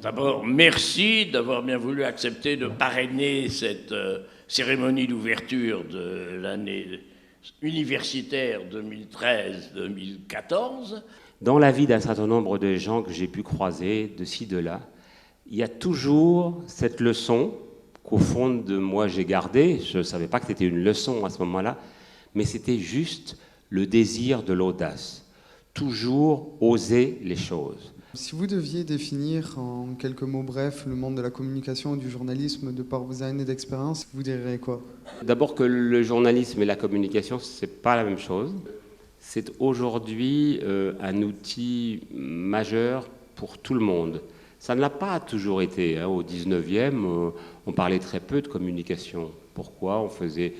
D'abord, merci d'avoir bien voulu accepter de parrainer cette cérémonie d'ouverture de l'année universitaire 2013-2014. Dans la vie d'un certain nombre de gens que j'ai pu croiser, de ci, de là, il y a toujours cette leçon qu'au fond de moi j'ai gardée. Je ne savais pas que c'était une leçon à ce moment-là, mais c'était juste le désir de l'audace. Toujours oser les choses. Si vous deviez définir en quelques mots brefs le monde de la communication et du journalisme de par vos années d'expérience, vous diriez quoi? D'abord que le journalisme et la communication, ce n'est pas la même chose. C'est aujourd'hui un outil majeur pour tout le monde. Ça ne l'a pas toujours été. Au 19e, on parlait très peu de communication. Pourquoi? On faisait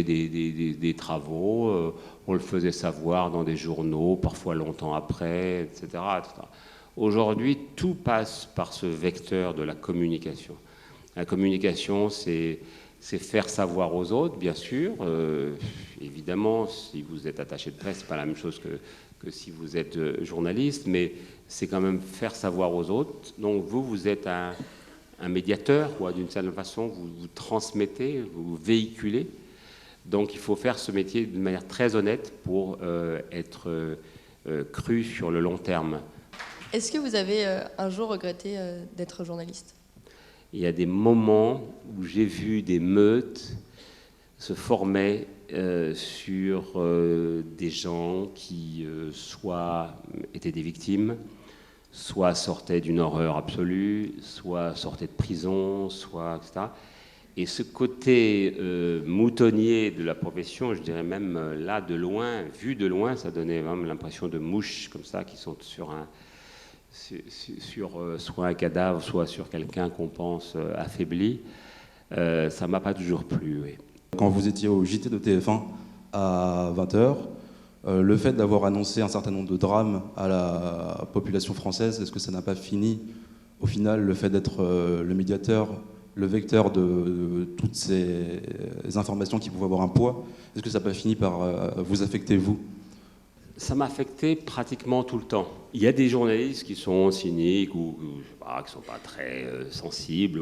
des travaux, on le faisait savoir dans des journaux, parfois longtemps après, etc. etc. Aujourd'hui, tout passe par ce vecteur de la communication. La communication, c'est faire savoir aux autres, bien sûr. Évidemment, si vous êtes attaché de presse, ce n'est pas la même chose que si vous êtes journaliste, mais c'est quand même faire savoir aux autres. Donc vous êtes un médiateur, d'une certaine façon, vous transmettez, vous véhiculez. Donc il faut faire ce métier d'une manière très honnête pour être cru sur le long terme. Est-ce que vous avez un jour regretté d'être journaliste ? Il y a des moments où j'ai vu des meutes se former sur des gens qui soit étaient des victimes, soit sortaient d'une horreur absolue, soit sortaient de prison, soit etc. Et ce côté moutonnier de la profession, je dirais même là de loin, vu de loin, ça donnait vraiment l'impression de mouches comme ça qui sont sur soit un cadavre, soit sur quelqu'un qu'on pense affaibli. Ça ne m'a pas toujours plu, oui. Quand vous étiez au JT de TF1 à 20h, le fait d'avoir annoncé un certain nombre de drames à la population française, est-ce que ça n'a pas fini, au final, le fait d'être le médiateur, le vecteur de toutes ces informations qui pouvaient avoir un poids, est-ce que ça n'a pas fini par vous affecter, vous ? Ça m'a affecté pratiquement tout le temps. Il y a des journalistes qui sont cyniques ou qui ne sont pas très sensibles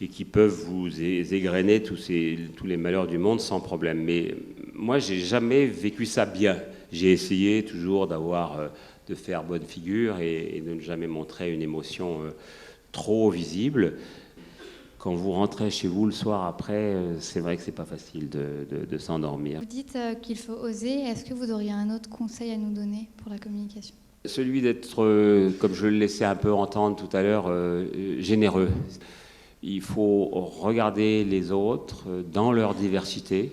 et qui peuvent vous égrener tous les malheurs du monde sans problème. Mais moi, j'ai jamais vécu ça bien. J'ai essayé toujours de faire bonne figure et de ne jamais montrer une émotion trop visible. Quand vous rentrez chez vous le soir après, c'est vrai que c'est pas facile de s'endormir. Vous dites qu'il faut oser. Est-ce que vous auriez un autre conseil à nous donner pour la communication ? Celui d'être, comme je le laissais un peu entendre tout à l'heure, généreux. Il faut regarder les autres dans leur diversité.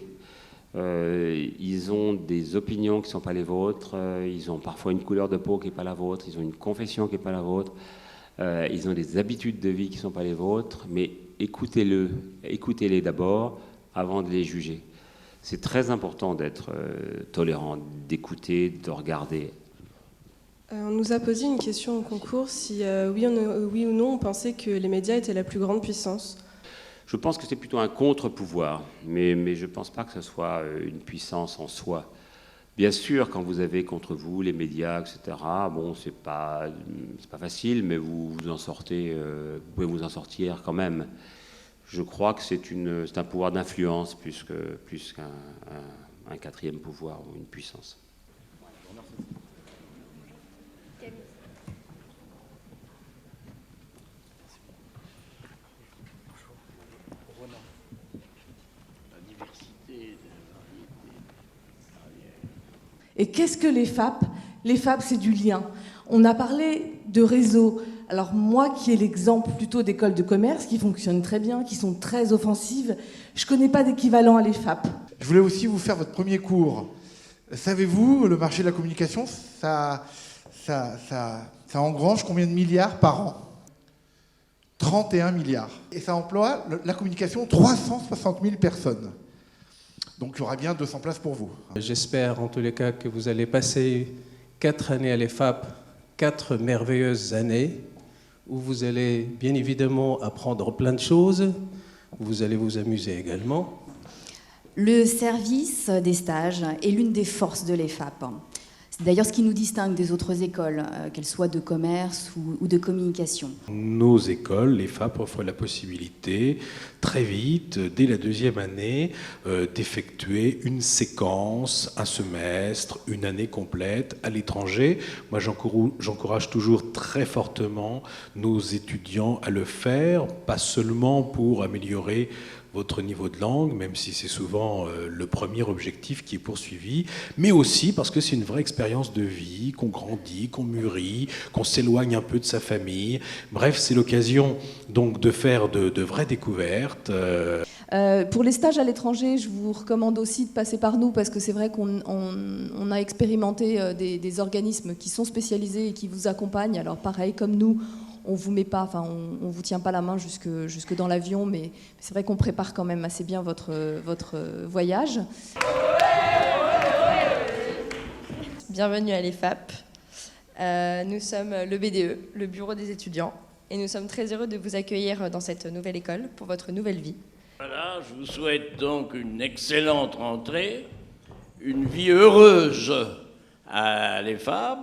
Ils ont des opinions qui ne sont pas les vôtres. Ils ont parfois une couleur de peau qui n'est pas la vôtre. Ils ont une confession qui n'est pas la vôtre. Ils ont des habitudes de vie qui ne sont pas les vôtres. Mais écoutez-les d'abord avant de les juger. C'est très important d'être tolérant, d'écouter, de regarder. On nous a posé une question au concours, si oui ou non on pensait que les médias étaient la plus grande puissance. Je pense que c'est plutôt un contre-pouvoir, mais je ne pense pas que ce soit une puissance en soi. Bien sûr, quand vous avez contre vous les médias, etc., bon, c'est pas facile, mais vous en sortez, vous pouvez vous en sortir quand même. Je crois que c'est un pouvoir d'influence plus qu'un quatrième pouvoir ou une puissance. Et qu'est-ce que les FAP ? Les FAP, c'est du lien. On a parlé de réseau. Alors moi, qui ai l'exemple plutôt d'écoles de commerce qui fonctionnent très bien, qui sont très offensives, je ne connais pas d'équivalent à l'EFAP. Je voulais aussi vous faire votre premier cours. Savez-vous, le marché de la communication, ça engrange combien de milliards par an ? 31 milliards. Et ça emploie la communication 360 000 personnes. Donc il y aura bien 200 places pour vous. J'espère en tous les cas que vous allez passer 4 années à l'EFAP, 4 merveilleuses années, où vous allez bien évidemment apprendre plein de choses, vous allez vous amuser également. Le service des stages est l'une des forces de l'EFAP. D'ailleurs, ce qui nous distingue des autres écoles, qu'elles soient de commerce ou de communication. Nos écoles, les FAP, offrent la possibilité, très vite, dès la 2e année, d'effectuer une séquence, un semestre, une année complète à l'étranger. Moi, j'encourage toujours très fortement nos étudiants à le faire, pas seulement pour améliorer votre niveau de langue, même si c'est souvent le premier objectif qui est poursuivi, mais aussi parce que c'est une vraie expérience de vie, qu'on grandit, qu'on mûrit, qu'on s'éloigne un peu de sa famille. Bref, c'est l'occasion donc de faire de vraies découvertes. Pour les stages à l'étranger, je vous recommande aussi de passer par nous parce que c'est vrai qu'on a expérimenté des organismes qui sont spécialisés et qui vous accompagnent. Alors pareil, comme nous, on vous met pas, enfin on vous tient pas la main jusque dans l'avion, mais c'est vrai qu'on prépare quand même assez bien votre voyage. Bienvenue à l'EFAP. Nous sommes le BDE, le bureau des étudiants, et nous sommes très heureux de vous accueillir dans cette nouvelle école pour votre nouvelle vie. Voilà, je vous souhaite donc une excellente rentrée, une vie heureuse à l'EFAP.